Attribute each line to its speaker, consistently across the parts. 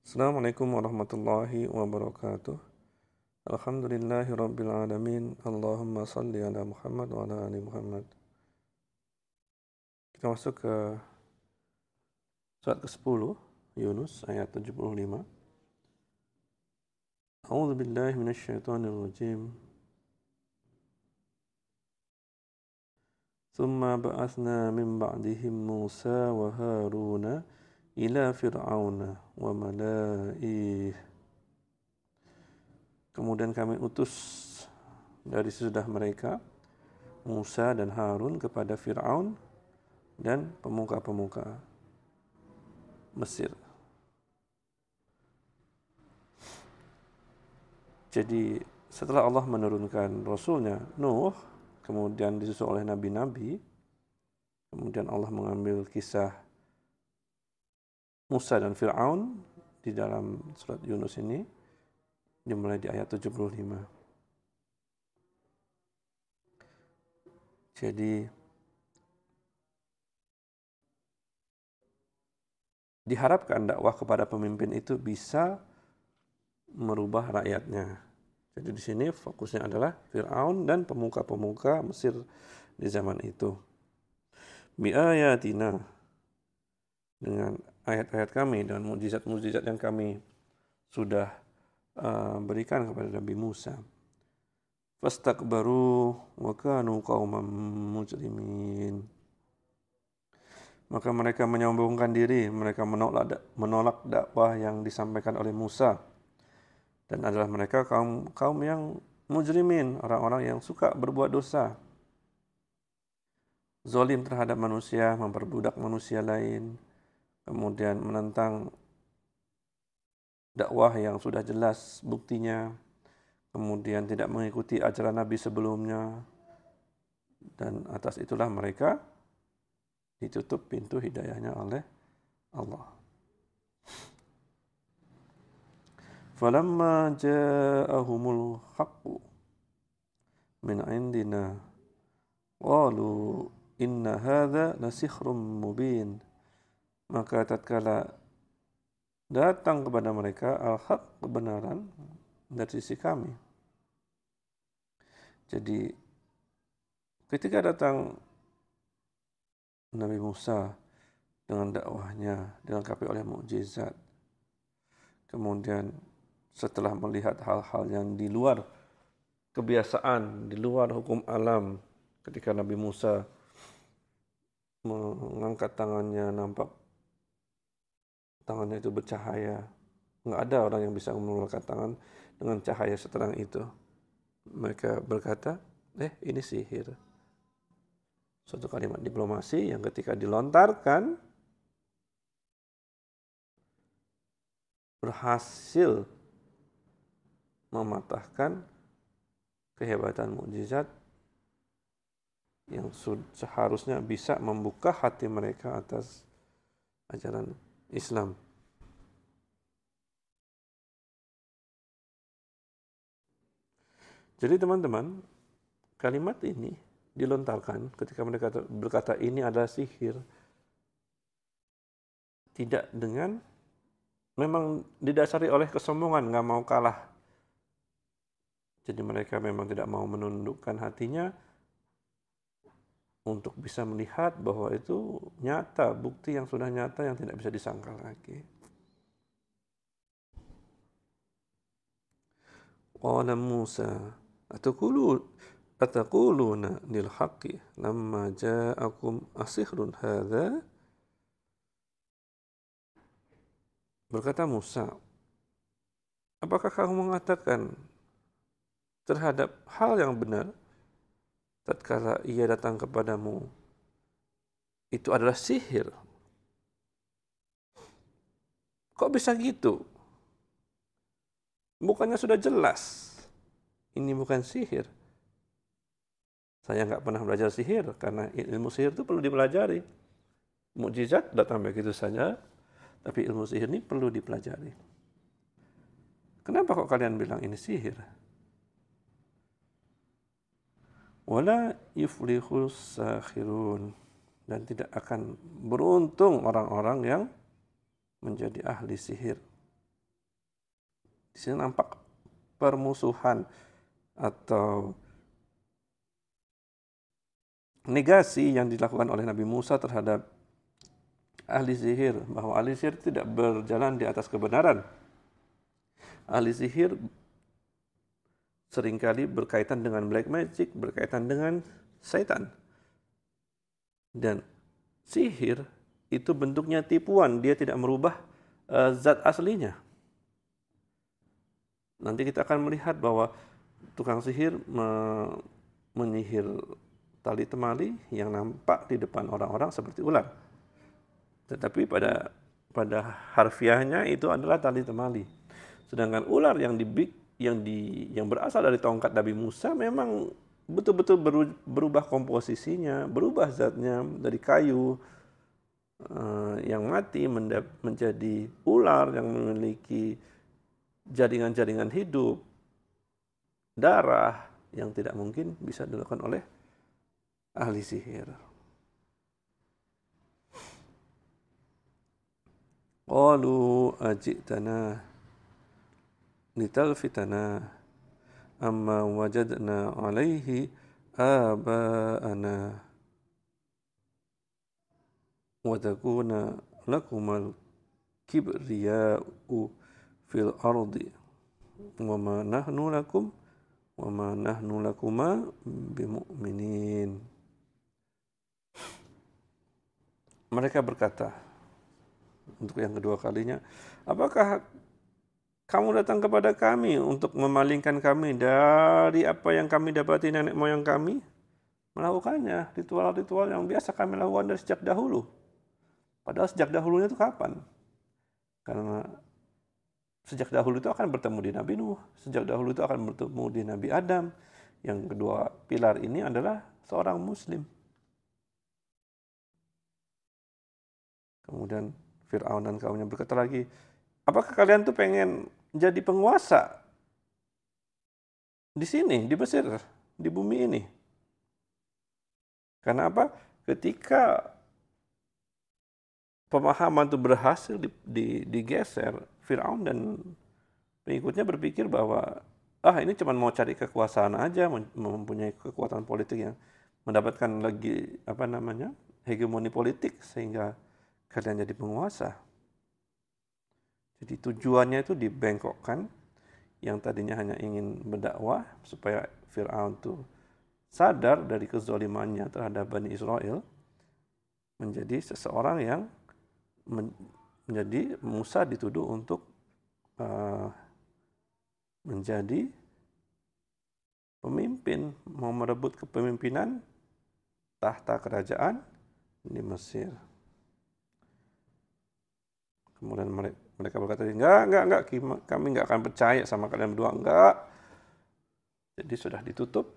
Speaker 1: Assalamualaikum warahmatullahi wabarakatuh. Alhamdulillahi rabbil alamin. Allahumma salli ala Muhammad wa ala ali Muhammad. Kita masuk ke surat ke-10 Yunus ayat 75. A'udzu billahi minasyaitonir rajim. Tsumma ba'atsna min ba'dihim Musa wa Haruna ila fir'auna wa mala'ihi. Kemudian kami utus dari sesudah mereka Musa dan Harun kepada Fir'aun dan pemuka-pemuka Mesir. Jadi setelah Allah menurunkan Rasulnya Nuh, kemudian disusul oleh nabi-nabi, kemudian Allah mengambil kisah Musa dan Fir'aun di dalam surat Yunus ini, dimulai di ayat 75. Jadi diharapkan dakwah kepada pemimpin itu bisa merubah rakyatnya. Jadi di sini fokusnya adalah Fir'aun dan pemuka-pemuka Mesir di zaman itu. Biayatina, dengan ayat-ayat kami dan mukjizat-mukjizat yang kami sudah berikan kepada Nabi Musa. Fastakbaru wa kanu qauman mujrimin. Maka mereka menyombongkan diri, mereka menolak dakwah yang disampaikan oleh Musa. Dan adalah mereka kaum yang mujrimin, orang-orang yang suka berbuat dosa. Zalim terhadap manusia, memperbudak manusia lain, kemudian menentang dakwah yang sudah jelas buktinya, kemudian tidak mengikuti ajaran Nabi sebelumnya, dan atas itulah mereka ditutup pintu hidayahnya oleh Allah. Falamma ja'ahumul haqqu min indina qalu inna hadza lasihrun mubin. Maka tatkala datang kepada mereka al-haq, kebenaran dari sisi kami. Jadi ketika datang Nabi Musa dengan dakwahnya dilengkapi oleh mukjizat, kemudian setelah melihat hal-hal yang di luar kebiasaan, di luar hukum alam, ketika Nabi Musa mengangkat tangannya, nampak tangannya itu bercahaya. Nggak ada orang yang bisa mengeluarkan tangan dengan cahaya seterang itu. Mereka berkata, ini sihir. Suatu kalimat diplomasi yang ketika dilontarkan berhasil mematahkan kehebatan mukjizat yang seharusnya bisa membuka hati mereka atas ajaran Islam. Jadi teman-teman, kalimat ini dilontarkan ketika mereka berkata ini adalah sihir, tidak dengan memang didasari oleh kesombongan, nggak mau kalah. Jadi mereka memang tidak mau menundukkan hatinya untuk bisa melihat bahwa itu nyata, bukti yang sudah nyata yang tidak bisa disangkal lagi. Qala Musa ataquluna lil haqqi lamma ja'akum asihrun hadza. Berkata Musa, apakah kamu mengatakan terhadap hal yang benar tatkala ia datang kepadamu itu adalah sihir? Kok bisa gitu? Bukannya sudah jelas ini bukan sihir. Saya nggak pernah belajar sihir karena ilmu sihir itu perlu dipelajari. Mukjizat datang begitu saja, tapi ilmu sihir ini perlu dipelajari. Kenapa kok kalian bilang ini sihir? Wala yuflihus sakhirun, dan tidak akan beruntung orang-orang yang menjadi ahli sihir. Di sini nampak permusuhan atau negasi yang dilakukan oleh Nabi Musa terhadap ahli sihir, bahwa ahli sihir tidak berjalan di atas kebenaran. Ahli sihir seringkali berkaitan dengan black magic, berkaitan dengan setan. Dan sihir itu bentuknya tipuan, dia tidak merubah zat aslinya. Nanti kita akan melihat bahwa tukang sihir menyihir tali temali yang nampak di depan orang-orang seperti ular. Tetapi pada harfiahnya itu adalah tali temali. Sedangkan ular yang berasal dari tongkat Nabi Musa memang betul-betul berubah komposisinya, berubah zatnya dari kayu yang mati menjadi ular yang memiliki jaringan-jaringan hidup, darah yang tidak mungkin bisa dilakukan oleh ahli sihir. Qalu ajitana litalfitana amma wajadna alaihi aba'ana wa takuna lakumal kibriya'u fil ardi wa ma nahnu lakuma bimu'minin. Mereka berkata untuk yang kedua kalinya, apakah kamu datang kepada kami untuk memalingkan kami dari apa yang kami dapati nenek moyang kami? Melakukannya, ritual-ritual yang biasa kami lakukan dari sejak dahulu. Padahal sejak dahulunya itu kapan? Karena sejak dahulu itu akan bertemu di Nabi Nuh, sejak dahulu itu akan bertemu di Nabi Adam. Yang kedua pilar ini adalah seorang Muslim. Kemudian Fir'aun dan kaumnya berkata lagi, apakah kalian tuh pengen jadi penguasa di sini, di Mesir, di bumi ini? Karena apa? Ketika pemahaman itu berhasil digeser, Fir'aun dan pengikutnya berpikir bahwa ini cuma mau cari kekuasaan aja, mempunyai kekuatan politik yang mendapatkan lagi hegemoni politik sehingga kalian jadi penguasa. Jadi tujuannya itu dibengkokkan, yang tadinya hanya ingin berdakwah supaya Fir'aun itu sadar dari kezalimannya terhadap Bani Israel, menjadi seseorang yang menjadi Musa dituduh untuk menjadi pemimpin, mau merebut kepemimpinan tahta kerajaan di Mesir. Kemudian mereka berkata, enggak, kami enggak akan percaya sama kalian berdua, enggak. Jadi sudah ditutup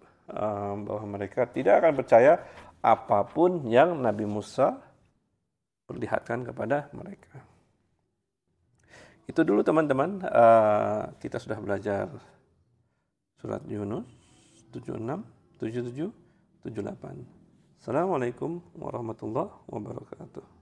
Speaker 1: bahwa mereka tidak akan percaya apapun yang Nabi Musa perlihatkan kepada mereka. Itu dulu teman-teman, kita sudah belajar surat Yunus 76, 77, 78. Assalamualaikum warahmatullahi wabarakatuh.